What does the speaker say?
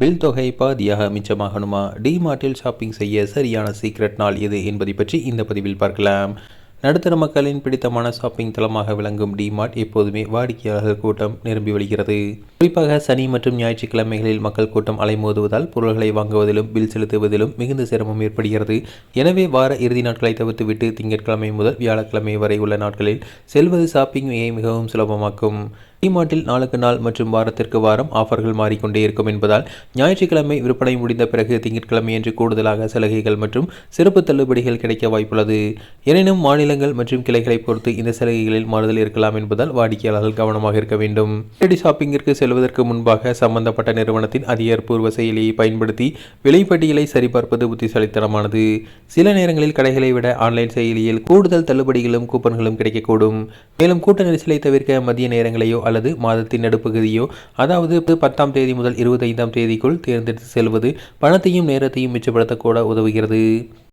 Bill தொகை பாதியாக மிச்சமாகணுமா? டிமார்ட்டில் shopping செய்ய சரியான சீக்ரெட் நாள் எது என்பதை பற்றி இந்த பதிவில் பார்க்கலாம். நடுத்தர மக்களின் பிடித்தமான ஷாப்பிங் தளமாக விளங்கும் டிமார்ட் எப்போதுமே வாடிக்கையாளர் கூட்டம் நிரம்பி வழிகிறது. குறிப்பாக சனி மற்றும் ஞாயிற்றுக்கிழமைகளில் மக்கள் கூட்டம் அலைமோதுவதால் பொருள்களை வாங்குவதிலும் பில் செலுத்துவதிலும் மிகுந்த சிரமம் ஏற்படுகிறது. எனவே வார இறுதி நாட்களை தவிர்த்துவிட்டு திங்கட்கிழமை முதல் வியாழக்கிழமை வரை உள்ள நாட்களில் செல்வது ஷாப்பிங்கை மிகவும் சுலபமாக்கும். டிமார்ட்டில் நாளுக்கு நாள் மற்றும் வாரத்திற்கு வாரம் ஆஃபர்கள் மாறிக்கொண்டே இருக்கும் என்பதால் ஞாயிற்றுக்கிழமை விற்பனை முடிந்த பிறகு திங்கட்கிழமையன்று கூடுதலாக சலுகைகள் மற்றும் சிறப்பு தள்ளுபடிகள் கிடைக்க வாய்ப்புள்ளது. எனினும் மாநிலங்கள் மற்றும் கிளைகளை பொறுத்து இந்த சலுகைகளில் மாறுதல் இருக்கலாம் என்பதால் வாடிக்கையாளர்கள் கவனமாக இருக்க வேண்டும். நேரடி ஷாப்பிங்கிற்கு செல்வதற்கு முன்பாக சம்பந்தப்பட்ட நிறுவனத்தின் அதிகாரப்பூர்வ செயலியை பயன்படுத்தி விலைப்பட்டியலை சரிபார்ப்பது புத்திசாலித்தனமானது. சில நேரங்களில் கடைகளை விட ஆன்லைன் செயலியில் கூடுதல் தள்ளுபடிகளும் கூப்பன்களும் கிடைக்கக்கூடும். மேலும் கூட்ட நெரிசலை தவிர்க்க மதிய நேரங்களையோ அல்லது மாதத்தின் நடுப்பகுதியோ, அதாவது 10ஆம் தேதி முதல் 25ஆம் தேதிக்குள் தேர்ந்தெடுத்து செல்வது பணத்தையும் நேரத்தையும் மிச்சப்படுத்த கூட உதவுகிறது.